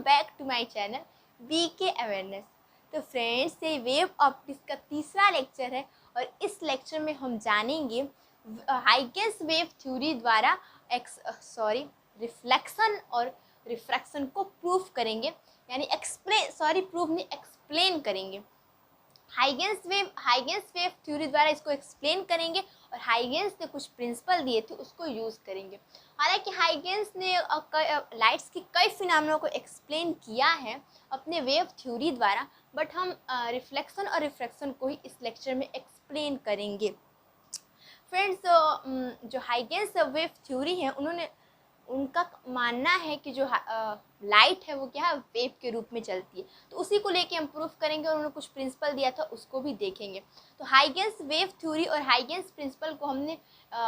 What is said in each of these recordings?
Back to my channel BK awareness. तो friends, ये wave optics का तीसरा लेक्चर है और इस लेक्चर में हम जानेंगे हाइगेंस वेव थ्योरी द्वारा रिफ्लेक्शन और रिफ्रैक्शन को प्रूफ करेंगे, यानी एक्सप्लेन करेंगे। हाइगेंस वेव थ्योरी द्वारा इसको एक्सप्लेन करेंगे और हाइगेंस ने कुछ प्रिंसिपल दिए थे उसको यूज़ करेंगे। हालांकि हाइगेंस ने लाइट्स की कई फिनोमेना को एक्सप्लेन किया है अपने वेव थ्योरी द्वारा, बट हम रिफ्लेक्शन और रिफ्रैक्शन को ही इस लेक्चर में एक्सप्लेन करेंगे। फ्रेंड्स, जो हाइगेंस वेव थ्योरी है उनका मानना है कि जो लाइट है वो क्या है, वेव के रूप में चलती है। तो उसी को लेके हम प्रूफ करेंगे और उन्होंने कुछ प्रिंसिपल दिया था उसको भी देखेंगे। तो हाइगेंस वेव थ्योरी और हाइगेंस प्रिंसिपल को हमने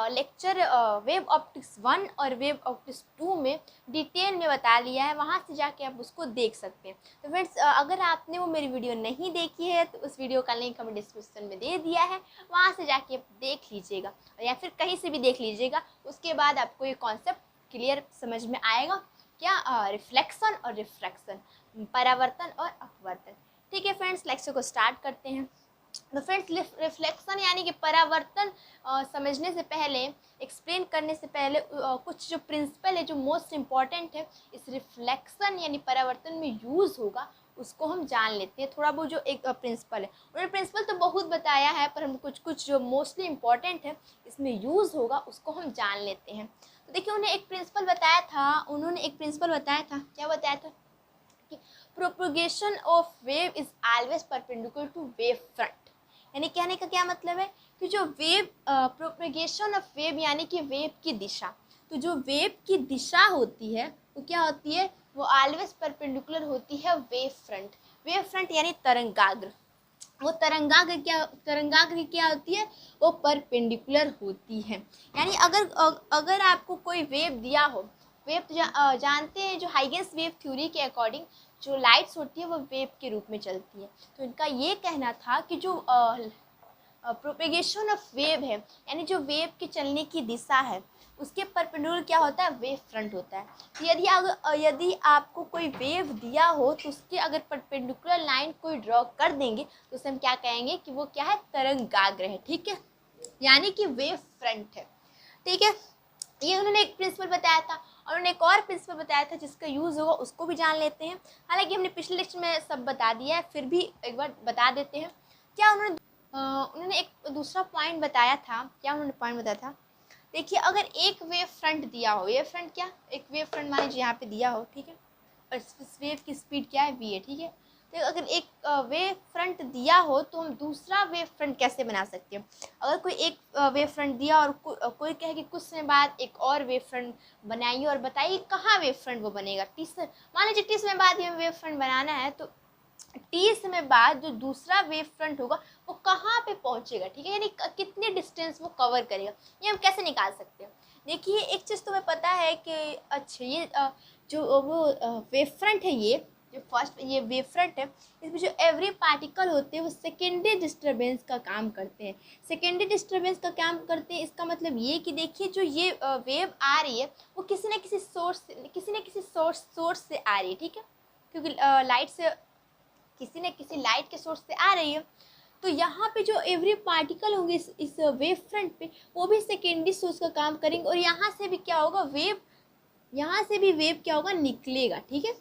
लेक्चर वेव ऑप्टिक्स 1 और वेव ऑप्टिक्स 2 में डिटेल में बता लिया है, वहाँ से जाके आप उसको देख सकते हैं। तो फ्रेंड्स, अगर आपने वो मेरी वीडियो नहीं देखी है तो उस वीडियो का लिंक हमें डिस्क्रिप्शन में दे दिया है, वहाँ से जाके आप देख लीजिएगा या फिर कहीं से भी देख लीजिएगा। उसके बाद आपको ये कॉन्सेप्ट क्लियर समझ में आएगा, क्या रिफ्लेक्शन और रिफ्रैक्शन, परावर्तन और अपवर्तन। ठीक है फ्रेंड्स, लेक्चर को स्टार्ट करते हैं। तो फ्रेंड्स, रिफ्लेक्शन यानी कि परावर्तन समझने से पहले, एक्सप्लेन करने से पहले कुछ जो प्रिंसिपल है जो मोस्ट इम्पॉर्टेंट है इस रिफ्लेक्शन यानी परावर्तन में यूज़ होगा उसको हम जान लेते हैं। थोड़ा बहुत जो एक प्रिंसिपल है, उन्होंने प्रिंसिपल तो बहुत बताया है पर हम कुछ जो मोस्टली इम्पॉर्टेंट है इसमें यूज़ होगा उसको हम जान लेते हैं। तो देखिए, उन्होंने एक प्रिंसिपल बताया था, क्या बताया था कि propagation of wave is always perpendicular to wave front. यानी कहने का क्या मतलब है कि जो वेव प्रोपगेशन ऑफ वेव यानी कि वेव की दिशा, तो जो वेव की दिशा होती है वो क्या होती है, वो ऑलवेज परपेंडिकुलर होती है वेव फ्रंट यानी तरंगाग्र। वो तरंगाग्र क्या होती है, वो परपेंडिकुलर होती है। यानी अगर आपको कोई वेव दिया हो, जानते हैं जो हाइगेंस वेव थ्योरी के अकॉर्डिंग जो लाइट्स होती है वो वेव के रूप में चलती है। तो इनका ये कहना था कि जो प्रोपेगेशन ऑफ वेव है यानी जो वेव के चलने की दिशा है उसके परपेंडिकुलर क्या होता है, वेव फ्रंट होता है। तो यदि आपको कोई वेव दिया हो तो उसके अगर परपेंडिकुलर लाइन कोई ड्रॉ कर देंगे तो उसे हम क्या कहेंगे कि वो क्या है, तरंगाग्र है। ठीक है, यानी कि वेव फ्रंट है। ठीक है, ये उन्होंने एक प्रिंसिपल बताया था और उन्होंने एक और प्रिंसिपल बताया था जिसका यूज़ होगा उसको भी जान लेते हैं। हालांकि हमने पिछले लेक्चर में सब बता दिया है, फिर भी एक बार बता देते हैं। क्या उन्होंने एक दूसरा पॉइंट बताया था। क्या उन्होंने पॉइंट बताया था, देखिए, अगर एक वेव फ्रंट दिया हो, वेव फ्रंट क्या, एक वेव फ्रंट मान लीजिए यहाँ पे दिया हो, ठीक है, और इस वेव की स्पीड क्या है, v है। ठीक है, तो अगर एक वेव फ्रंट दिया हो तो हम दूसरा वेव फ्रंट कैसे बना सकते हैं। अगर कोई एक वेव फ्रंट दिया और कोई कहे कि कुछ समय बाद एक और वेव फ्रंट बनाइए और बताइए कहाँ वेव फ्रंट वो बनेगा। मान लीजिए 30 समय बाद ये वेव फ्रंट बनाना है, तो 30 समय बाद जो दूसरा वेव फ्रंट होगा वो कहाँ पे पहुँचेगा। ठीक है, यानी कितने डिस्टेंस वो कवर करेगा, ये हम कैसे निकाल सकते हैं। देखिए, एक चीज़ तुम्हें पता है कि अच्छा ये जो वो वेव फ्रंट है, ये जो फर्स्ट ये वेव फ्रंट है, इसमें जो एवरी पार्टिकल होते हैं वो सेकेंडरी डिस्टर्बेंस का काम करते हैं। सेकेंडरी डिस्टर्बेंस का काम करते हैं, इसका मतलब ये कि देखिए जो ये वेव आ रही है वो किसी न किसी सोर्स से आ रही है। ठीक है, क्योंकि लाइट से किसी न किसी लाइट के सोर्स से आ रही है। तो यहाँ पे जो एवरी पार्टिकल होंगे इस वेव फ्रंट पे वो भी सेकेंडरी सोर्स का काम करेंगे और यहाँ से भी क्या होगा, वेव क्या होगा, निकलेगा। ठीक है,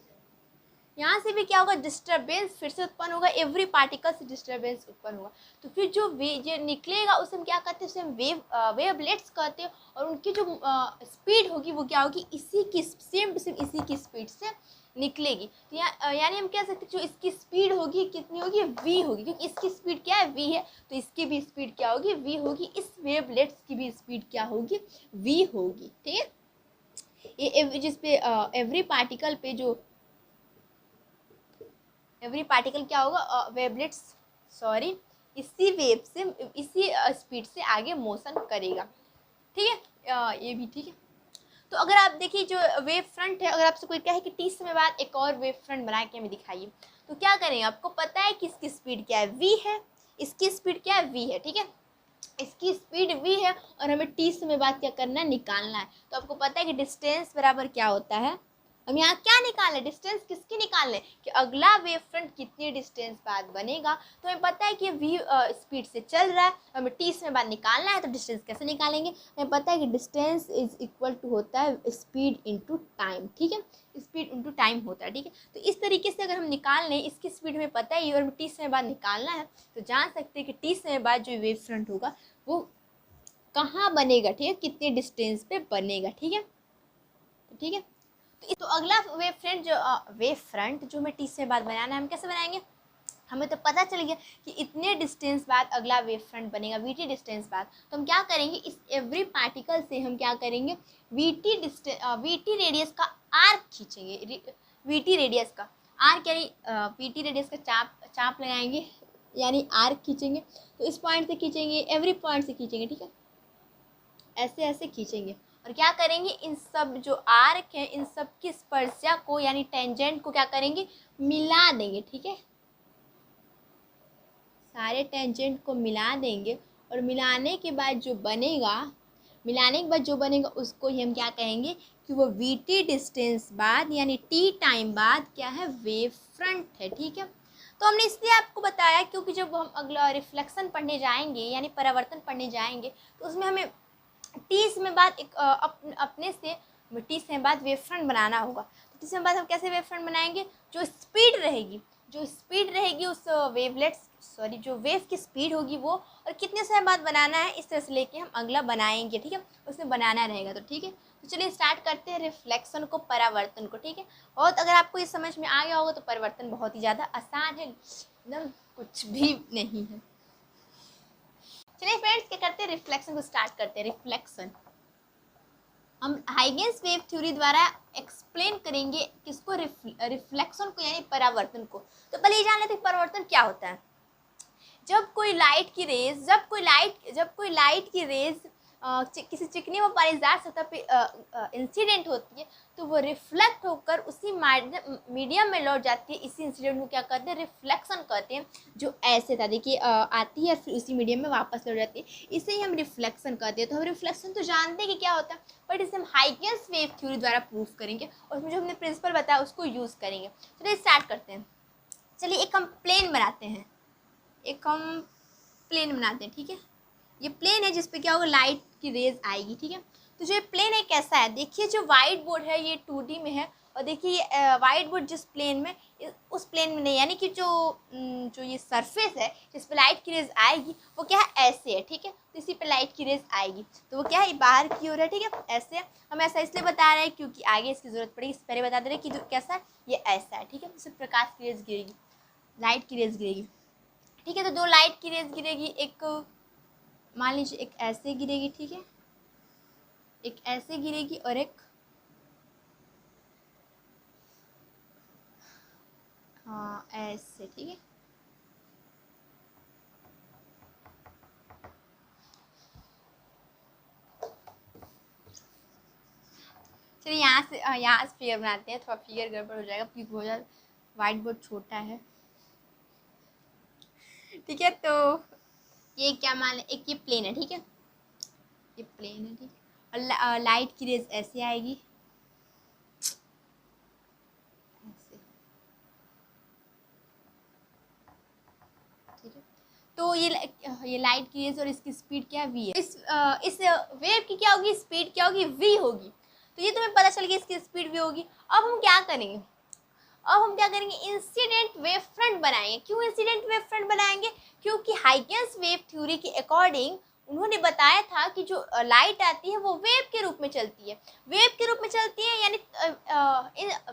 यहाँ से भी क्या होगा, डिस्टर्बेंस फिर से उत्पन्न होगा, एवरी पार्टिकल से डिस्टर्बेंस उत्पन्न होगा। तो फिर जो निकलेगा उसे हम क्या कहते हैं, उसे हम वेवलेट्स कहते हैं और उनकी जो स्पीड होगी वो क्या होगी, इसी की सेम इसी की स्पीड से निकलेगी। तो यानी हम कह सकते हैं जो इसकी स्पीड होगी कितनी होगी, v होगी, क्योंकि इसकी स्पीड क्या है, v है, तो इसकी भी स्पीड क्या होगी, v होगी। इस वेवलेट्स की भी स्पीड क्या होगी, v होगी। ठीक है, ये जिसपे एवरी पार्टिकल पे जो एवरी पार्टिकल क्या होगा, वेवलेट्स इसी वेव से इसी स्पीड से आगे मोशन करेगा। ठीक है, ये भी ठीक है। तो अगर आप देखिए जो वेव फ्रंट है, अगर आपसे कोई कहे कि 30 समय बाद एक और वेव फ्रंट बना के हमें दिखाइए, तो क्या करेंगे, आपको पता है कि इसकी स्पीड क्या है, v है, इसकी स्पीड क्या है, v है। ठीक है, इसकी स्पीड v है और हमें 30 समय बाद क्या करना है, निकालना है। तो आपको पता है कि डिस्टेंस बराबर क्या होता है, हम यहाँ क्या निकाल रहे, डिस्टेंस किसकी निकाल रहे कि अगला वेव फ्रंट कितनी डिस्टेंस बाद बनेगा। तो हमें पता है कि v स्पीड से चल रहा है, हमें t समय बाद निकालना है, तो डिस्टेंस कैसे निकालेंगे, हमें पता है कि डिस्टेंस इज इक्वल टू होता है स्पीड इंटू टाइम, ठीक है, स्पीड इंटू टाइम होता है, ठीक है। तो इस तरीके से अगर हम निकाल लें, इसकी स्पीड हमें पता है और t समय बाद निकालना है, तो जान सकते हैं कि t समय बाद जो वेव फ्रंट होगा वो कहाँ बनेगा, ठीक है, कितने डिस्टेंस पे बनेगा, ठीक है, ठीक है। तो अगला वेव फ्रंट जो हमें t से बाद बनाना है, हम कैसे बनाएंगे, हमें तो पता चल गया कि इतने डिस्टेंस बाद अगला वेव फ्रंट बनेगा vt डिस्टेंस बाद। तो हम क्या करेंगे, इस एवरी पार्टिकल से हम क्या करेंगे, vt रेडियस का आर्क खींचेंगे, vt रेडियस का आर्क यानी vt रेडियस का चाप लगाएंगे यानी आर्क खींचेंगे। तो इस पॉइंट से खींचेंगे, एवरी पॉइंट से खींचेंगे, ठीक है, ऐसे ऐसे खींचेंगे और क्या करेंगे, इन सब जो आर्क है इन सब की स्पर्शा को यानी टेंजेंट को क्या करेंगे, मिला देंगे, ठीक है, सारे टेंजेंट को मिला देंगे और मिलाने के बाद जो बनेगा उसको ही हम क्या कहेंगे कि वो वीटी डिस्टेंस बाद यानी टी टाइम बाद क्या है, वेव फ्रंट है, ठीक है। तो हमने इसलिए आपको बताया क्योंकि जब हम अगला रिफ्लेक्शन पढ़ने जाएंगे यानी परावर्तन पढ़ने जाएंगे तो उसमें हमें टी समय बाद एक अपने से टी समय बाद वेव फ्रंट बनाना होगा। तो टी समय बाद हम कैसे वेव फ्रंट बनाएंगे, जो स्पीड रहेगी उस जो वेव की स्पीड होगी वो और कितने समय बाद बनाना है, इस तरह से लेके हम अगला बनाएंगे, ठीक है, उसमें बनाना रहेगा। तो ठीक है, तो चलिए स्टार्ट करते हैं रिफ्लेक्शन को, परावर्तन को, ठीक है। और अगर आपको ये समझ में आ गया होगा तो परावर्तन बहुत ही ज़्यादा आसान है, एकदम कुछ भी नहीं है। चलिए फ्रेंड्स क्या करते हैं, रिफ्लेक्शन को स्टार्ट करते हैं। रिफ्लेक्शन हम हाइगेंस वेव थ्योरी द्वारा एक्सप्लेन करेंगे किसको, रिफ्लेक्शन को यानी परावर्तन को। तो पहले ये जान लेते हैं परावर्तन क्या होता है। जब कोई लाइट की रेज किसी चिकनी व पारीदार सतह पे इंसिडेंट होती है तो वो रिफ्लेक्ट होकर उसी मीडियम में लौट जाती है। इसी इंसिडेंट को क्या कहते हैं, रिफ्लेक्शन कहते हैं। जो ऐसे था देखिए आती है फिर उसी मीडियम में वापस लौट जाती है, इसे ही हम रिफ्लेक्शन कहते हैं। तो हम रिफ्लेक्शन तो जानते हैं कि क्या होता है, बट इसे हम हाइगेंस वेव थ्योरी द्वारा प्रूव करेंगे और उसमें जो हमने प्रिंसिपल बताया उसको यूज़ करेंगे। चलिए स्टार्ट करते हैं। चलिए एक हम प्लेन बनाते हैं, ठीक है। ये प्लेन है जिस पे क्या होगा, लाइट की रेज आएगी, ठीक है। तो जो ये प्लेन है कैसा है, देखिए जो वाइट बोर्ड है ये 2D में है और देखिए ये वाइट बोर्ड जिस प्लेन में, उस प्लेन में नहीं, यानी कि जो ये सरफेस है जिस पे लाइट की रेज आएगी वो क्या है, ऐसे है, ठीक है। तो इसी पे लाइट की रेज आएगी तो वो क्या है, बाहर की ओर है, ठीक है, ऐसे है। हम ऐसा इसलिए बता रहे हैं क्योंकि आगे इसकी जरूरत पड़ेगी, इससे पहले बता दे रहे हैं कि जो कैसा है, ये ऐसा है, ठीक है। इससे प्रकाश की रेज गिरेगी, लाइट की रेज गिरेगी, ठीक है। तो दो लाइट की रेज गिरेगी, एक मान लीजिए एक ऐसे गिरेगी, ठीक है, एक ऐसे गिरेगी और एक ऐसे, ठीक है। चलिए यहाँ से फिगर बनाते हैं, थोड़ा फिगर गड़बड़ हो जाएगा क्योंकि बहुत ज़्यादा वाइट बोर्ड छोटा है, ठीक है। तो ये क्या मान लें, एक ये प्लेन है, ठीक है, ये प्लेन है, ठीक है, और लाइट की रेज ऐसे आएगी, ऐसे, ठीक है। तो ये लाइट की रेज और इसकी स्पीड क्या वी है, इस वेव की क्या होगी, स्पीड क्या होगी, वी होगी। तो ये तुम्हें पता चल गया इसकी स्पीड वी होगी। अब हम क्या करेंगे, इंसिडेंट वेव फ्रंट बनाएंगे। क्यों इंसिडेंट वेव फ्रंट बनाएंगे, क्योंकि हाइगेंस वेव थ्योरी के अकॉर्डिंग उन्होंने बताया था कि जो लाइट आती है वो वेव के रूप में चलती है, यानी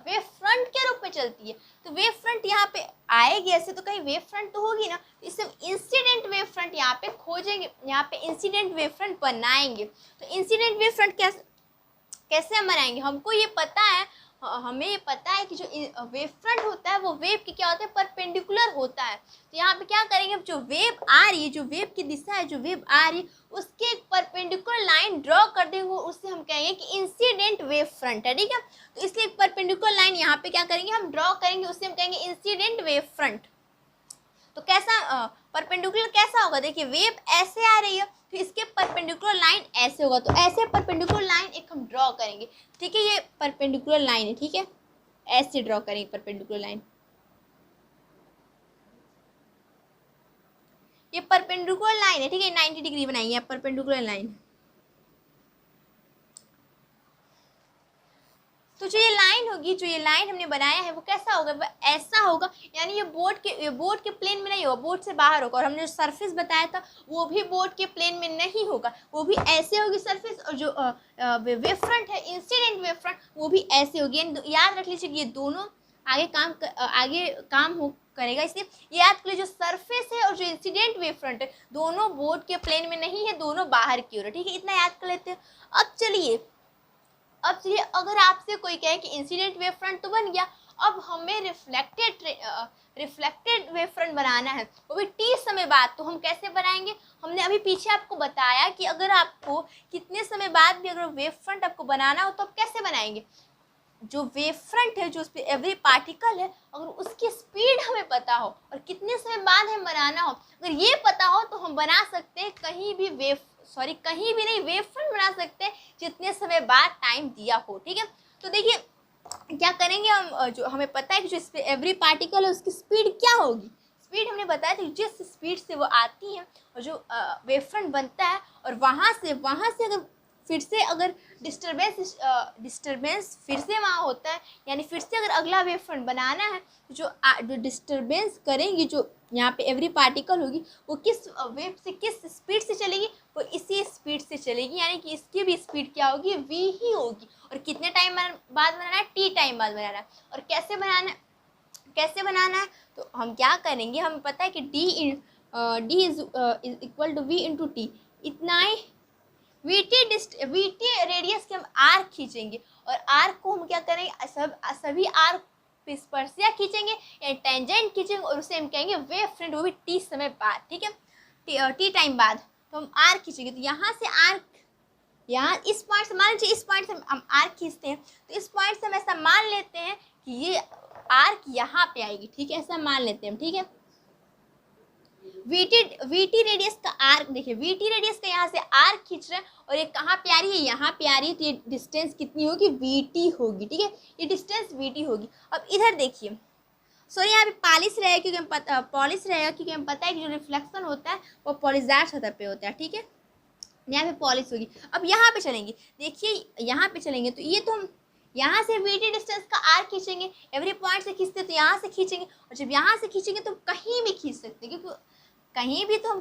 वेव फ्रंट के रूप में चलती है। तो वेव फ्रंट यहाँ पे आएगी ऐसे, तो कहीं वेव फ्रंट तो होगी ना, तो इससे इंसिडेंट वेव फ्रंट यहाँ पे खोजेंगे, यहाँ पे इंसिडेंट वेव फ्रंट बनाएंगे। तो इंसिडेंट वेव फ्रंट कैसे हम बनाएंगे, हमें ये पता है कि जो वेव फ्रंट होता है वो वेव की क्या होता है, परपेंडिकुलर होता है। तो यहाँ पे क्या करेंगे, जो वेव आ रही है, जो वेव की दिशा है, जो वेव आ रही है उसके एक परपेंडिकुलर लाइन ड्रॉ कर देंगे, उससे हम कहेंगे कि इंसिडेंट वेव फ्रंट है, ठीक है। तो इसलिए एक परपेंडिकुलर लाइन यहाँ पे क्या करेंगे, हम ड्रॉ करेंगे, उससे हम कहेंगे इंसिडेंट वेव फ्रंट। तो कैसा परपेंडिकुलर कैसा होगा, देखिए वेव ऐसे आ रही है तो इसके परपेंडिकुलर लाइन ऐसे होगा, तो ऐसे परपेंडिकुलर लाइन एक हम ड्रॉ करेंगे, ठीक है। ये परपेंडिकुलर लाइन है, ठीक है, ऐसे ड्रॉ करेंगे परपेंडिकुलर लाइन। ये परपेंडिकुलर लाइन है, ठीक है, 90 डिग्री बनाइए आप परपेंडिकुलर लाइन। तो जो ये लाइन होगी, जो ये लाइन हमने बनाया है वो कैसा होगा, वो ऐसा होगा, यानी ये बोर्ड के प्लेन में नहीं होगा, बोर्ड से बाहर होगा। और हमने जो सरफेस बताया था वो भी बोर्ड के प्लेन में नहीं होगा, वो भी ऐसे होगी सरफेस। और जो वेव फ्रंट है, इंसिडेंट वेव फ्रंट, वो भी ऐसे होगी। याद रख लीजिए ये दोनों आगे काम हो करेगा। इसलिए ये याद कर लीजिए, जो सरफेस है और जो इंसिडेंट वेव फ्रंट है दोनों बोर्ड के प्लेन में नहीं है, दोनों बाहर की ओर है, ठीक है, इतना याद कर लेते हैं। अब चलिए अगर आपसे कोई कहे कि इंसिडेंट वेव फ्रंट तो बन गया, अब हमें रिफ्लेक्टेड वेव फ्रंट बनाना है, वो भी टी समय बाद। तो हम कैसे बनाएंगे, हमने अभी पीछे आपको बताया कि अगर आपको कितने समय बाद भी अगर वेव फ्रंट आपको बनाना हो तो आप कैसे बनाएंगे। जो वेव फ्रंट है, जो उस पर एवरी पार्टिकल है, अगर उसकी स्पीड हमें पता हो और कितने समय बाद हमें बनाना हो, अगर ये पता हो तो हम बना सकते हैं कहीं भी वेव फ्रंट बना सकते हैं जितने समय बाद टाइम दिया हो, ठीक है। तो देखिए क्या करेंगे हम, जो हमें पता है कि जो इस पे एवरी पार्टिकल है उसकी स्पीड क्या होगी। स्पीड हमने बताया था जिस स्पीड से वो आती है और जो वेव फ्रंट बनता है, और वहाँ से अगर फिर से अगर डिस्टर्बेंस फिर से वहाँ होता है, यानी फिर से अगर अगला वेव फ्रंट बनाना है, जो डिस्टर्बेंस करेंगी, जो यहाँ पे एवरी पार्टिकल होगी, वो किस वेव से किस स्पीड से चलेगी, वो इसी स्पीड से चलेगी, यानी कि इसकी भी स्पीड क्या होगी, v ही होगी। और कितने टाइम बाद बनाना है, t टाइम बाद बनाना है। और कैसे बनाना है, तो हम क्या करेंगे, हमें पता है कि d is equal to v into T, इतना ही वीटी रेडियस के हम आर्क खींचेंगे, और आर्क को हम क्या करेंगे, सभी आर्क स्पर्शिया खींचेंगे या टेंजेंट खींचेंगे, और उसे हम कहेंगे वेव फ्रंट, वो भी टी समय बाद, ठीक है, टी टाइम बाद। तो हम आर्क खींचेंगे, तो यहाँ से आर्क, यहाँ इस पॉइंट से, मान लीजिए इस पॉइंट से हम आर्क खींचते हैं, तो इस पॉइंट से हम ऐसा मान लेते हैं कि ये आर्क यहाँ पे आएगी, ठीक है, ऐसा मान लेते हैं हम, ठीक है। वीटी रेडियस का आर्क देखिए, वीटी रेडियस का यहाँ से आर्क खींच रहे हैं, और ये कहाँ पे आ रही है, यहाँ पे आ रही है, तो ये डिस्टेंस कितनी होगी, वीटी होगी, ठीक है, ये डिस्टेंस वीटी होगी। अब इधर देखिए, सॉरी यहाँ पे पॉलिश रहेगा क्योंकि हमें पता है कि जो रिफ्लेक्शन होता है वो पॉलिशाइड सतह पे होता है, ठीक है, यहाँ पे पॉलिश होगी। अब यहाँ पे चलेंगे, देखिए यहाँ पे चलेंगे, तो ये तो हम यहाँ से वीटी डिस्टेंस का आर्क खींचेंगे, एवरी पॉइंट से खींचते तो यहाँ से खींचेंगे, और जब यहाँ से खींचेंगे तो कहीं भी खींच सकते हैं, क्योंकि कहीं भी तो हम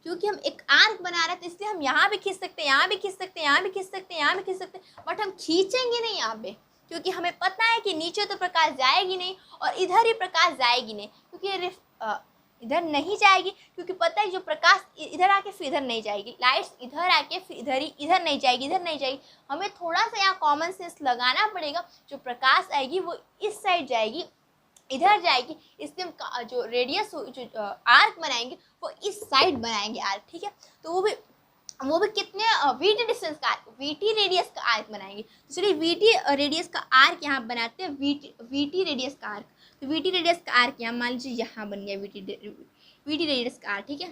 क्योंकि हम एक आर्क बना रहे थे, इसलिए हम यहाँ भी खींच सकते हैं, यहाँ भी खींच सकते हैं, यहाँ भी खींच सकते हैं, यहाँ भी खींच सकते हैं, बट हम खींचेंगे नहीं यहाँ पे, क्योंकि हमें पता है कि नीचे तो प्रकाश जाएगी नहीं और इधर ही प्रकाश जाएगी नहीं, क्योंकि इधर नहीं जाएगी, क्योंकि पता है जो प्रकाश इधर आके फिर इधर नहीं जाएगी, लाइट्स इधर आके फिर इधर नहीं जाएगी। हमें थोड़ा सा यहाँ कॉमन सेंस लगाना पड़ेगा, जो प्रकाश आएगी वो इस साइड जाएगी, इधर जाएगी, इसलिए हम जो रेडियस जो आर्क बनाएंगे वो इस साइड बनाएंगे आर्क, ठीक है। तो वो भी कितने वीटी डिस्टेंस का आर्क, वीटी रेडियस का आर्क बनाएंगे। तो चलिए वीटी रेडियस का आर्क यहाँ बनाते हैं, वीटी रेडियस का आर्क। तो वीटी रेडियस का आर्क यहाँ मान लीजिए यहाँ बन गया वीटी रेडियस का आर्क, ठीक है।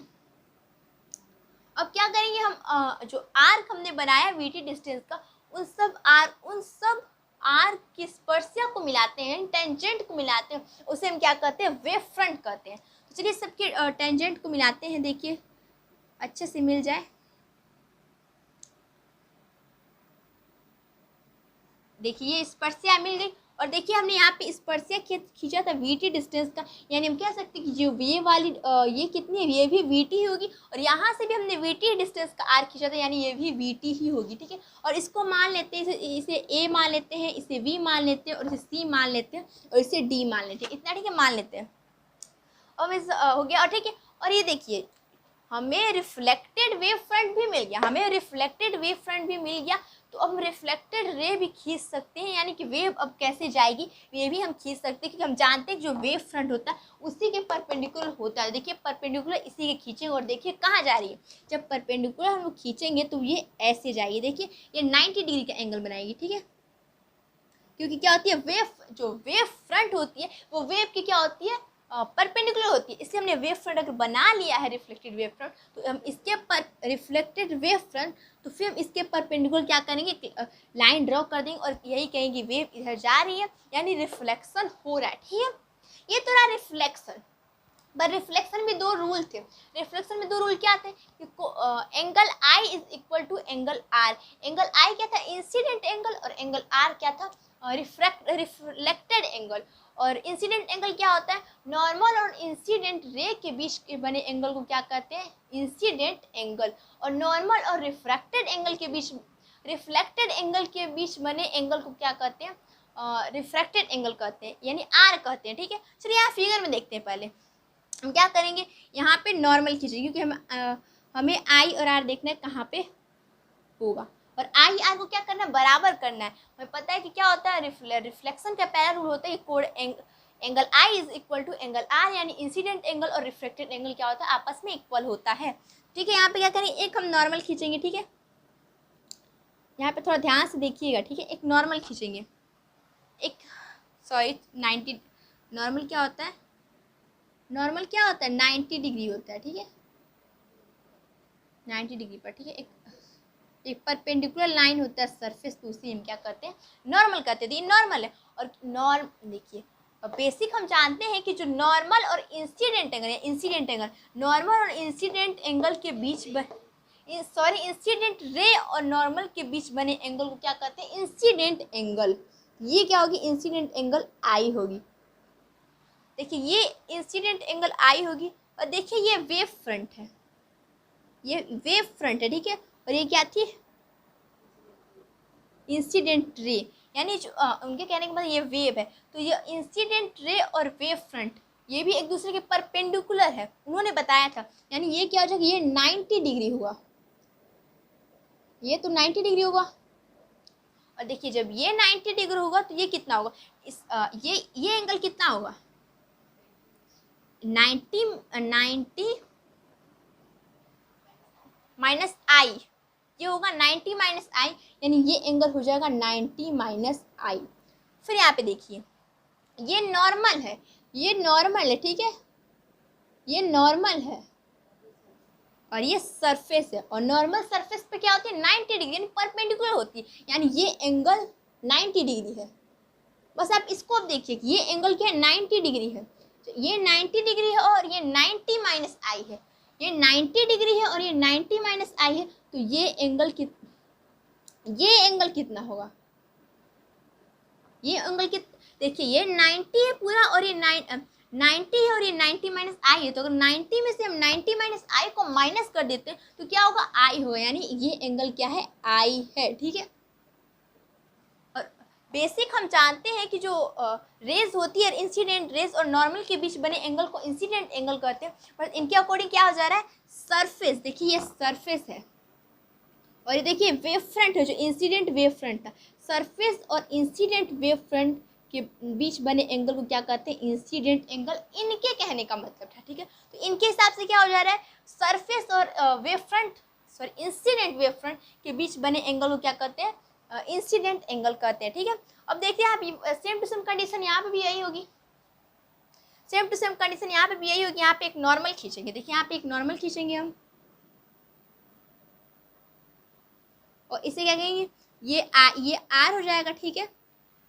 अब क्या करेंगे हम, जो आर्क हमने बनाया वीटी डिस्टेंस का, उन सब आर्क की स्पर्शिया को मिलाते हैं, टेंजेंट को मिलाते हैं, उसे हम क्या कहते हैं, वेव फ्रंट कहते हैं। तो चलिए सबके टेंजेंट को मिलाते हैं, देखिए अच्छे से मिल जाए। देखिए ये स्पर्शिया मिल गई, और देखिए हमने यहाँ पे स्पर्शिया खींचा था वीटी डिस्टेंस का, यानी हम कह सकते हैं कि जो ये वाली ये कितनी है, ये भी वीटी होगी, और यहाँ से भी हमने वीटी डिस्टेंस का आर्क खींचा था, यानी ये भी वीटी ही होगी, ठीक है। और इसको मान लेते हैं, इसे ए मान लेते हैं, इसे वी मान लेते हैं, और इसे सी मान लेते हैं, और इसे डी मान लेते हैं, इतना, ठीक है, मान लेते हैं। अब इस हो गया, और ठीक है। और ये देखिए हमें रिफ्लेक्टेड वेव फ्रंट भी मिल गया, तो अब हम रिफ्लेक्टेड रे भी खींच सकते हैं, यानी कि वेव अब कैसे जाएगी ये भी हम खींच सकते हैं, क्योंकि हम जानते हैं कि जो वेव फ्रंट होता है उसी के परपेंडिकुलर होता है। देखिए परपेंडिकुलर इसी के खींचेंगे, और देखिए कहाँ जा रही है, जब परपेंडिकुलर हम लोग खींचेंगे तो ये ऐसे जाएगी, देखिए ये 90 डिग्री का एंगल बनाएगी, ठीक है। क्योंकि क्या होती है, जो वेव फ्रंट होती है वो वेव की क्या होती है, परपेंडिकुलर होती है, इसलिए हमने वेव फ्रंट अगर बना लिया है रिफ्लेक्टेड वेव फ्रंट, तो हम इसके पर रिफ्लेक्टेड वेव फ्रंट, तो फिर हम इसके परपेंडिकुलर क्या करेंगे, लाइन ड्रॉ कर देंगे और यही कहेंगे वेव इधर जा रही है, यानी रिफ्लेक्शन हो रहा है। ठीक है, ये तो रहा रिफ्लेक्शन। पर रिफ्लेक्शन में दो रूल थे। रिफ्लेक्शन में दो रूल क्या थे कि angle I is equal to angle R. Angle I क्या था, इंसिडेंट एंगल, और एंगल आर क्या था, रिफ्लेक्टेड एंगल। और इंसिडेंट एंगल क्या होता है, नॉर्मल और इंसिडेंट रे के बीच के बने एंगल को क्या कहते हैं, इंसिडेंट एंगल। और नॉर्मल और रिफ्रैक्टेड एंगल के बीच, रिफ्लेक्टेड एंगल के बीच बने एंगल को क्या कहते हैं, रिफ्रैक्टेड एंगल कहते हैं, यानी आर कहते हैं। ठीक है, चलिए यहाँ फिगर में देखते हैं। पहले हम क्या करेंगे, यहाँ पे नॉर्मल खींचेंगे, क्योंकि हमें आई और आर देखना है कहाँ पे होगा, और आई आर को क्या करना है, बराबर करना है। हमें पता है कि क्या होता है, रिफ्लेक्शन का पहला रूल होता है कि code angle I is equal to angle R, यानी इंसिडेंट एंगल और रिफ्लेक्टेड एंगल क्या होता है, आपस में इक्वल होता है। ठीक है, यहाँ पे क्या करेंगे, एक हम नॉर्मल खींचेंगे। ठीक है, यहाँ पे थोड़ा ध्यान से देखिएगा। ठीक है, एक नॉर्मल खींचेंगे, एक 90 नॉर्मल क्या होता है, नॉर्मल क्या होता है, 90 डिग्री होता है। ठीक है, 90 डिग्री पर। ठीक है, एक परपेंडिकुलर लाइन होता है सरफेस, तो उसे हम क्या करते हैं, नॉर्मल कहते हैं। ये नॉर्मल है। और देखिए, बेसिक हम जानते हैं कि जो नॉर्मल और इंसिडेंट एंगल है, इंसिडेंट एंगल, नॉर्मल और इंसिडेंट एंगल के बीच इंसिडेंट रे और नॉर्मल के बीच बने एंगल को क्या कहते हैं, इंसिडेंट एंगल। ये क्या होगी, इंसिडेंट एंगल आई होगी। देखिए, ये इंसिडेंट एंगल आई होगी, और देखिए ये वेव फ्रंट है, ये वेव फ्रंट है। ठीक है, और ये क्या थी, इंसिडेंट रे, यानी जो उनके कहने के बाद ये वेव है, तो ये इंसिडेंट रे और वेव फ्रंट ये भी एक दूसरे के परपेंडिकुलर है, उन्होंने बताया था। यानी ये क्या हो जाएगा, ये 90 डिग्री हुआ, ये तो 90 डिग्री होगा। और देखिए, जब ये 90 डिग्री होगा तो ये कितना होगा, ये एंगल कितना होगा, 90 माइनस आई, ये होगा 90 माइनस आई, यानी ये एंगल हो जाएगा 90 माइनस आई। फिर यहाँ पे देखिए, ये नॉर्मल है, ये नॉर्मल है। ठीक है, ये नॉर्मल है और ये सरफेस है, और नॉर्मल सरफेस पे क्या होती है, 90 डिग्री, यानी परपेंडिकुलर होती है, यानी ये एंगल 90 डिग्री है। बस आप इसको अब देखिए कि ये एंगल क्या है, 90 डिग्री है। तो ये 90 डिग्री है और ये 90 माइनस आई है, ये 90 डिग्री है और ये 90 माइनस आई है, तो ये एंगल कितना होगा, ये एंगल देखिए, ये 90 है पूरा और ये 90 है और ये 90 माइनस आई है। तो अगर 90 में से हम 90 माइनस आई को माइनस कर देते हैं तो क्या होगा, आई होगा, यानी ये एंगल क्या है, आई है। ठीक है, और बेसिक हम जानते हैं कि जो रेज होती है, इंसिडेंट रेज और नॉर्मल के बीच बने एंगल को इंसिडेंट एंगल कहते हैं। पर इनके अकॉर्डिंग क्या हो जा रहा है, सरफेस, देखिए ये सरफेस है और ये देखिए वेव फ्रंट है, जो इंसिडेंट वेव फ्रंट था। सरफेस और इंसिडेंट वेव फ्रंट के बीच बने एंगल को क्या कहते हैं, इंसिडेंट एंगल, इनके कहने का मतलब था। ठीक है, तो इनके हिसाब से क्या हो जा रहा है, सरफेस और wave front, sorry incident wave front के बीच बने एंगल को क्या कहते हैं, इंसिडेंट एंगल कहते हैं। ठीक है, अब देखिए आप सेम टू सेम कंडीशन यहाँ पे भी यही होगी, सेम टू सेम कंडीशन यहाँ पे भी यही होगी। यहाँ पे एक नॉर्मल खींचेंगे, देखिए यहाँ पे एक नॉर्मल खींचेंगे हम, और इसे क्या कहेंगे, ये आर हो जाएगा। ठीक है,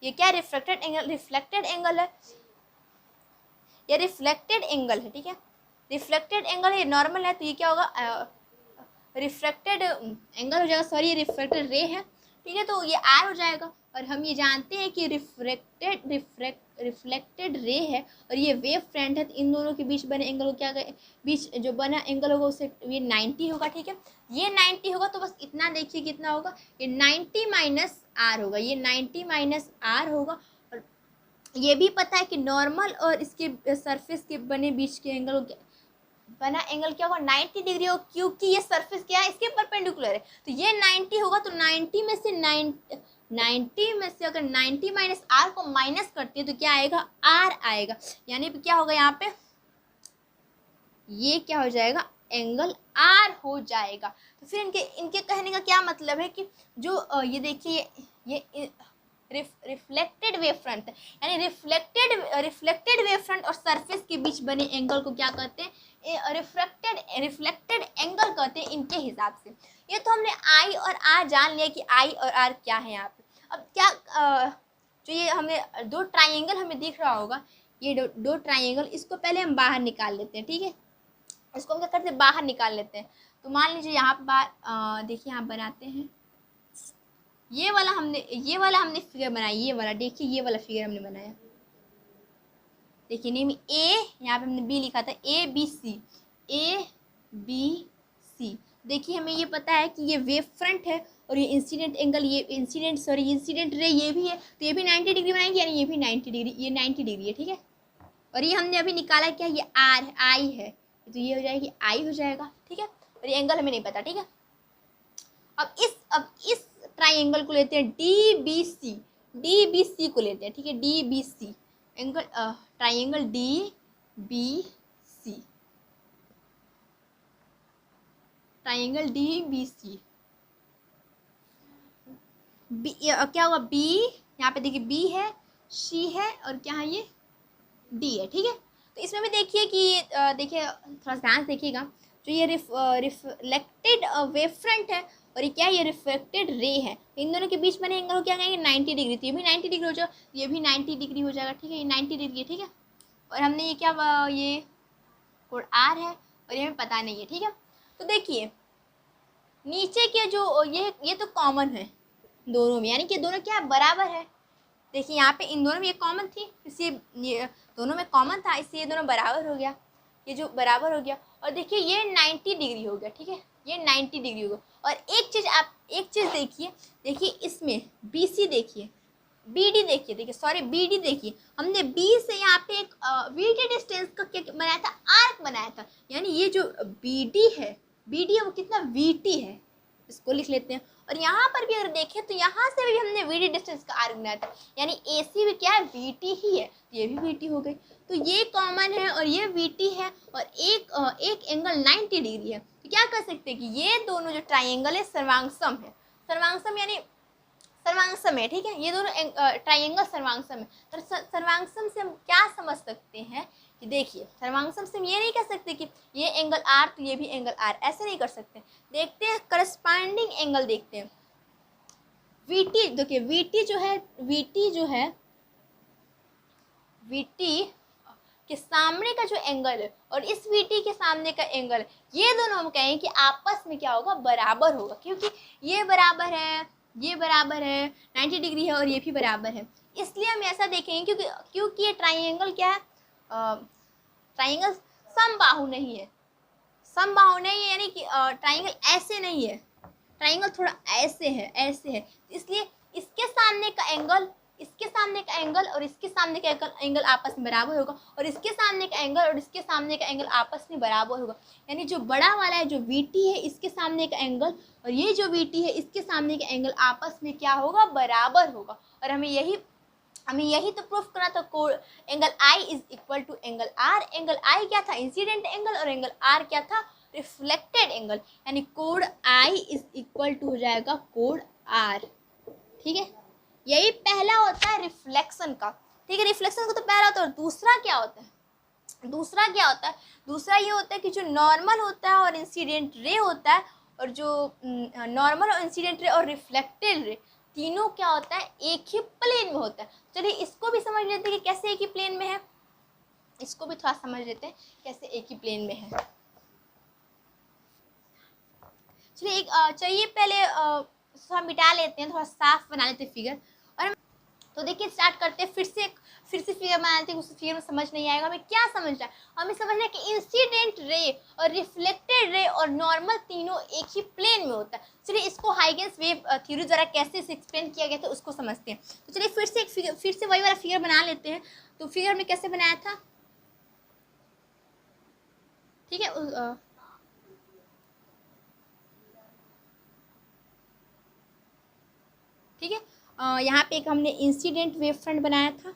ये क्या, रिफ्लेक्टेड एंगल है, ये रिफ्लेक्टेड एंगल है। ठीक है, रिफ्लेक्टेड एंगल है, नॉर्मल है, तो ये क्या होगा, रिफ्लेक्टेड एंगल हो जाएगा, सॉरी ये रिफ्लेक्टेड रे है। ठीक है, तो ये आर हो जाएगा, और हम ये जानते हैं कि रिफ्लेक्टेड रे है और ये वेव फ्रंट है, तो इन दोनों के बीच बने एंगल को क्या कहें, बीच जो बना एंगल होगा उसे ये 90 होगा। ठीक है, ये 90 होगा, तो बस इतना देखिए कितना होगा, ये 90 माइनस आर होगा, ये 90 माइनस आर होगा। और ये भी पता है कि नॉर्मल और इसके सरफेस के बने बीच के एंगल को बना एंगल क्या होगा, 90 डिग्री होगा, क्योंकि ये सरफेस क्या है, इसके परपेंडिकुलर है। तो ये 90 होगा, तो 90 में से अगर 90 माइनस आर को माइनस करते हैं तो क्या आएगा, आर आएगा, यानी क्या होगा, यहाँ पे ये क्या हो जाएगा, एंगल आर हो जाएगा। तो फिर इनके कहने का क्या मतलब है कि जो ये देखिए, ये रिफ्लेक्टेड वेव फ्रंट, यानी रिफ्लेक्टेड वेव फ्रंट और सरफेस के बीच बने एंगल को क्या कहते हैं, रिफ्लेक्टेड एंगल कहते हैं इनके हिसाब से। ये तो हमने आई और आर जान लिया कि आई और आर क्या है यहाँ पे। अब क्या जो ये हमें दो ट्राइंगल हमें दिख रहा होगा, ये दो ट्राइंगल, इसको पहले हम बाहर निकाल लेते हैं, ठीक है। इसको हम क्या करते हैं, बाहर निकाल लेते हैं। तो मान लीजिए यहाँ पे बाहर देखिए, यहाँ बनाते हैं, ये वाला हमने फिगर बनाया, ये वाला देखिए, ये वाला फिगर हमने बनाया, देखिए नेम ए, यहाँ पे हमने बी लिखा था, ए बी सी। देखिए हमें ये पता है कि ये वेव फ्रंट है और ये इंसिडेंट एंगल, ये इंसिडेंट रे ये भी है, तो ये भी 90 डिग्री बनाएंगे, यानी ये भी 90 डिग्री, ये 90 डिग्री है, ठीक है। और ये हमने अभी निकाला क्या, ये आर आई है, तो ये हो जाएगी आई हो जाएगा, ठीक है। और ये एंगल हमें नहीं पता, ठीक है। अब इस ट्राइंगल को लेते हैं डी बी सी को लेते हैं, ठीक है, D B C angle, triangle D B C, triangle D B C. B क्या होगा, बी यहाँ पे देखिए बी है, सी है और क्या है ये डी है, ठीक है। तो इसमें भी देखिए कि देखिए थोड़ा ध्यान देखिएगा, जो ये रिफ्लेक्टेड वेव फ्रंट है और ये क्या है, ये रिफ्लेक्टेड रे है, इन दोनों के बीच बने एंगल को क्या कहेंगे, 90 डिग्री। तो ये भी 90 डिग्री हो जाएगा, ये भी 90 डिग्री हो जाएगा, ठीक है, ये 90 डिग्री है, ठीक है। और हमने ये क्या, ये कोड आर है और ये हमें पता नहीं है, ठीक है। तो देखिए नीचे के जो ये तो कॉमन है दोनों में, यानी कि दोनों क्या बराबर है। देखिए यहाँ पे इन दोनों में ये कॉमन थी, इसलिए ये दोनों में कॉमन था, इसलिए ये दोनों बराबर हो गया, ये जो बराबर हो गया। और देखिए ये 90 डिग्री हो गया, ठीक है, ये 90 डिग्री हो गया। और एक चीज़ देखिए इसमें बी सी देखिए, बी डी देखिए, सॉरी बी डी देखिए, हमने बी से यहाँ पे एक वी डी डिस्टेंस का क्या बनाया था, आर्क बनाया था, यानी ये जो बी डी है वो कितना वी टी है, इसको लिख लेते हैं। और यहाँ पर भी अगर देखें तो यहाँ से भी हमने वी डी डिस्टेंस का आर्क बनाया था, यानी ए सी भी क्या है, वी टी ही है, तो ये भी वी टी हो गई। तो ये कॉमन है और ये वी टी है और एक एंगल 90 डिग्री है। तो क्या कर सकते हैं कि ये दोनों जो ट्राइंगल है सर्वांगसम है, सर्वांगसम यानी सर्वांगसम है, ठीक है, ये दोनों ट्राइंगल सर्वांगसम है। तो सर्वांगसम से हम क्या समझ सकते हैं कि देखिए सर्वांगसम से हम ये नहीं कह सकते कि ये एंगल आर तो ये भी एंगल आर, ऐसे नहीं कर सकते। देखते हैं करस्पॉन्डिंग एंगल, देखते हैं वीटी। देखिए वीटी के सामने का जो एंगल है और इस वीटी के सामने का एंगल, ये दोनों हम कहें कि आपस में क्या होगा, बराबर होगा, क्योंकि ये बराबर है, ये बराबर है, 90 डिग्री है और ये भी बराबर है। इसलिए हम ऐसा देखेंगे क्योंकि ये ट्राइंगल क्या है, ट्राइंगल समबाहु नहीं है, यानी कि ट्राइंगल ऐसे नहीं है, ट्राइंगल थोड़ा ऐसे है, इसलिए इसके सामने का एंगल और इसके सामने का एंगल आपस में बराबर होगा, और इसके सामने का एंगल और इसके सामने का एंगल आपस में बराबर होगा। यानी जो बड़ा वाला है, जो वीटी है, इसके सामने का एंगल और ये जो वीटी है, इसके सामने का एंगल आपस में क्या होगा, बराबर होगा। और हमें यही तो प्रूफ करना था, angle I is equal to angle R. Angle I क्या था, इंसिडेंट एंगल, और एंगल आर क्या था, रिफ्लेक्टेड एंगल, यानी कोड आई इज इक्वल टू हो जाएगा कोड आर, ठीक है। यही पहला होता है रिफ्लेक्शन का, ठीक है, रिफ्लेक्शन का तो पहला होता है। और दूसरा क्या होता है, दूसरा ये होता है कि जो नॉर्मल होता है और इंसिडेंट रे होता है, और जो नॉर्मल और इंसिडेंट रे और रिफ्लेक्टेड रे तीनों क्या होता है, एक ही प्लेन में होता है। चलिए इसको भी समझ लेते हैं कि कैसे एक ही प्लेन में है, इसको भी थोड़ा समझ लेते हैं कैसे एक ही प्लेन में है। चलिए चाहिए पहले थोड़ा मिटा लेते हैं, थोड़ा साफ बना लेते हैं फिगर। और तो देखिए स्टार्ट करते हैं, फिर से फिगर बना लेते हैं। उस फिगर में समझ नहीं आएगा, हमें क्या समझना है, हमें समझना है कि इंसिडेंट रे और रिफ्लेक्टेड रे और नॉर्मल तीनों एक ही प्लेन में होता है। चलिए इसको हाइगेंस वेव थ्योरी द्वारा कैसे एक्सप्लेन किया गया था उसको समझते हैं। तो चलिए फिर से वही वाला फिगर बना लेते हैं। तो फिगर में कैसे बनाया था, ठीक है, ठीक है। यहाँ पे एक हमने इंसिडेंट वेव फ्रंट बनाया था,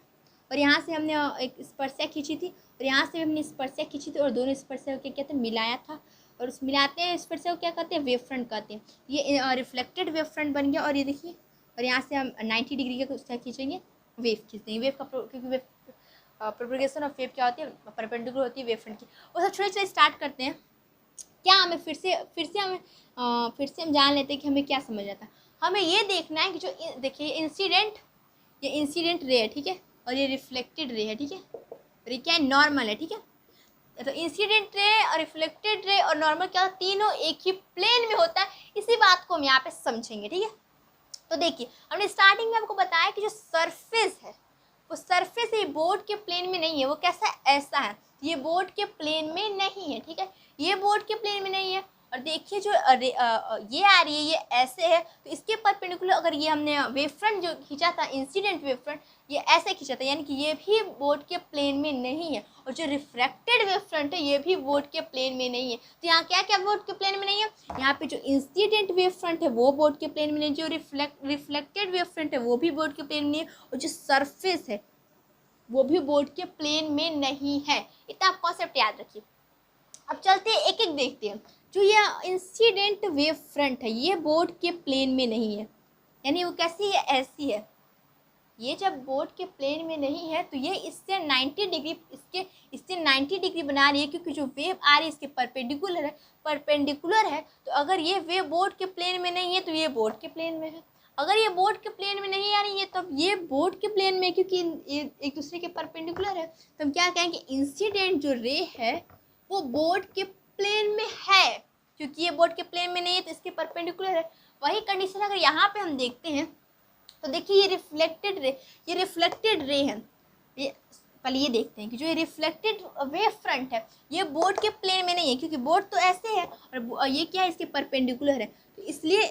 और यहाँ से हमने एक स्पर्शा खींची थी, और यहाँ से हमने स्पर्शा खींची थी, और दोनों स्पर्शा को क्या कहते हैं, मिलाया था। और उस मिलाते हैं स्पर्शा को क्या कहते हैं, वेव फ्रंट कहते हैं। ये रिफ्लेक्टेड वेव फ्रंट बन गया। और ये देखिए और यहाँ से हम 90 डिग्री का क्या खींचेंगे, वेव खींच देंगे। वेव का क्योंकि वेव प्रोपगेशन ऑफ वेव क्या होती है, परपेंडिकुलर होती है वेव फ्रंट की। वो सब छोटे छोटे स्टार्ट करते हैं। क्या हमें फिर से हम जान लेते हैं कि हमें क्या समझ आता है। हमें ये देखना है कि जो देखिए ये इंसिडेंट रे है, ठीक है, और ये रिफ्लेक्टेड रे है, ठीक है, और ये क्या है, नॉर्मल है, ठीक है। तो इंसिडेंट रे और रिफ्लेक्टेड रे और नॉर्मल क्या, तीनों एक ही प्लेन में होता है। इसी बात को हम यहाँ पे समझेंगे, ठीक है। तो देखिए हमने स्टार्टिंग में आपको बताया कि जो सरफेस है वो सरफेस ये बोर्ड के प्लेन में नहीं है। वो कैसा है, ऐसा है, ये बोर्ड के प्लेन में नहीं है, ठीक है, ये बोर्ड के प्लेन में नहीं है। और देखिए जो ये आ रही है, ये ऐसे है, तो इसके परपेंडिकुलर अगर ये हमने वेव फ्रंट जो खींचा था, इंसिडेंट वेव फ्रंट, ये ऐसे खींचा था, यानी कि ये भी बोर्ड के प्लेन में नहीं है। और जो रिफ्रैक्टेड वेव फ्रंट है ये भी बोर्ड के प्लेन में नहीं है। तो यहाँ क्या क्या बोर्ड के प्लेन में नहीं है, यहाँ पे जो इंसिडेंट वेव फ्रंट है वो बोर्ड के प्लेन में नहीं, जो रिफ्लेक्टेड वेव फ्रंट है वो भी बोर्ड के प्लेन में नहीं है, और जो सरफेस है वो भी बोर्ड के प्लेन में नहीं है। इतना आप कॉन्सेप्ट याद रखिए। अब चलते हैं एक एक देखते हैं। जो ये इंसिडेंट वेव फ्रंट है ये बोर्ड के प्लेन में नहीं है, यानी वो कैसी है, ऐसी है। ये जब बोर्ड के प्लेन में नहीं है तो ये इससे 90 डिग्री इससे 90 डिग्री बना रही है, क्योंकि जो वेव आ रही है इसके परपेंडिकुलर है। तो अगर ये वेव बोर्ड के प्लेन में नहीं है तो ये बोर्ड के प्लेन में है। अगर ये बोर्ड के प्लेन में नहीं आ रही है तब ये बोर्ड के प्लेन में, क्योंकि ये एक दूसरे के परपेंडिकुलर है, तो हम क्या कहेंगे, इंसिडेंट जो रे है वो बोर्ड के प्लेन में है। क्योंकि ये बोर्ड के प्लेन में नहीं है तो इसके परपेंडिकुलर है। वही कंडीशन अगर यहाँ पे हम देखते हैं तो देखिए ये रिफ्लेक्टेड रे है। ये पहले ये देखते हैं कि जो ये रिफ्लेक्टेड वेव फ्रंट है ये बोर्ड के प्लेन में नहीं है, क्योंकि बोर्ड तो ऐसे है और ये क्या है, इसके परपेंडिकुलर है, तो इसलिए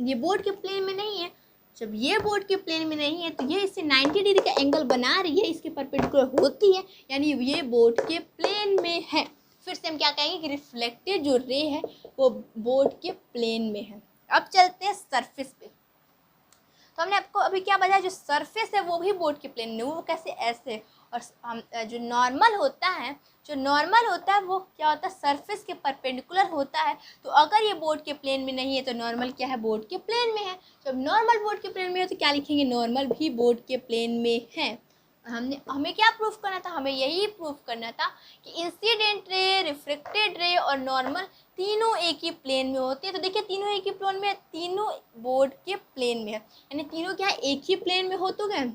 ये बोर्ड के प्लेन में नहीं है। जब ये बोर्ड के प्लेन में नहीं है तो ये इससे 90 डिग्री का एंगल बना रही है, इसके परपेंडिकुलर होती है, यानी ये बोर्ड के प्लेन में है। फिर से हम क्या कहेंगे कि रिफ्लेक्टेड जो रे है वो बोर्ड के प्लेन में है। अब चलते हैं सरफेस पे। तो हमने आपको अभी क्या बताया, जो सरफेस है वो भी बोर्ड के प्लेन में, वो कैसे, ऐसे। और हम जो नॉर्मल होता है वो क्या होता है, सरफेस के परपेंडिकुलर होता है। तो अगर ये बोर्ड के प्लेन में नहीं है तो नॉर्मल क्या है, बोर्ड के प्लेन में है। जब नॉर्मल बोर्ड के प्लेन में है तो क्या लिखेंगे, नॉर्मल भी बोर्ड के प्लेन में है। हमें क्या प्रूफ करना था, हमें यही प्रूफ करना था कि इंसिडेंट रे, रिफ्लेक्टेड रे और नॉर्मल तीनों एक ही प्लेन में होते हैं। तो देखिए तीनों एक ही प्लेन में, तीनों बोर्ड के प्लेन में है, यानी तीनों क्या है, एक ही प्लेन में हो तो गए,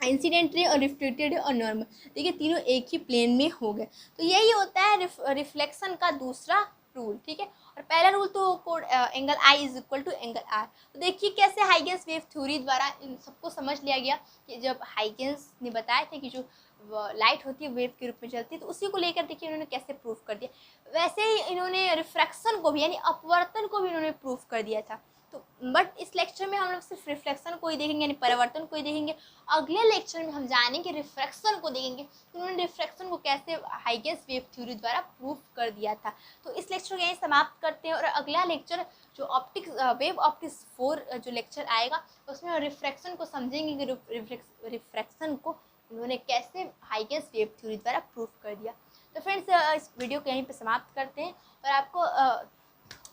इंसिडेंट रे और रिफ्लेक्टेड रे और नॉर्मल, देखिए तीनों एक ही प्लेन में हो गए। तो यही होता है रिफ्लेक्शन का दूसरा रूल, ठीक है। और पहला रूल तो angle I is equal to angle R. तो देखिए कैसे हाइगेंस वेव थ्योरी द्वारा इन सबको समझ लिया गया कि जब हाइगेंस ने बताए थे कि जो लाइट होती है वेव के रूप में चलती है, तो उसी को लेकर देखिए इन्होंने कैसे प्रूफ कर दिया। वैसे ही इन्होंने रिफ्रैक्शन को भी यानी अपवर्तन को भी इन्होंने प्रूफ कर दिया था। तो बट इस लेक्चर में हम लोग सिर्फ रिफ्लेक्शन को ही देखेंगे, यानी परावर्तन को ही देखेंगे। अगले लेक्चर में हम जानेंगे रिफ्रैक्शन को देखेंगे, तो उन्होंने रिफ्रैक्शन को कैसे हाइगेंस वेव थ्योरी द्वारा प्रूफ कर दिया था। तो इस लेक्चर को यहीं समाप्त करते हैं, और अगला लेक्चर जो वेव ऑप्टिक्स 4 जो लेक्चर आएगा उसमें हम रिफ्रैक्शन को समझेंगे कि रिफ्रैक्शन को उन्होंने कैसे हाइगेंस वेव थ्योरी द्वारा प्रूफ कर दिया। तो फ्रेंड्स इस वीडियो को यहीं पे समाप्त करते हैं, और आपको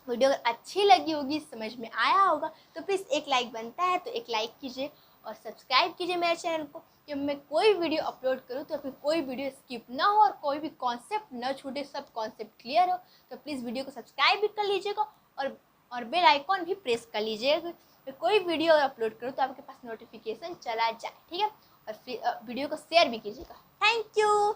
वीडियो अगर अच्छी लगी होगी, समझ में आया होगा, तो प्लीज़ एक लाइक बनता है तो एक लाइक कीजिए और सब्सक्राइब कीजिए मेरे चैनल को। जब मैं कोई वीडियो अपलोड करूँ तो फिर कोई वीडियो स्किप ना हो और कोई भी कॉन्सेप्ट ना छूटे, सब कॉन्सेप्ट क्लियर हो। तो प्लीज़ वीडियो को सब्सक्राइब भी कर लीजिएगा और बेल आइकॉन भी प्रेस कर लीजिएगा। मैं कोई वीडियो अपलोड करूँ तो आपके पास नोटिफिकेशन चला जाए, ठीक है। और फिर वीडियो को शेयर भी कीजिएगा। Thank you.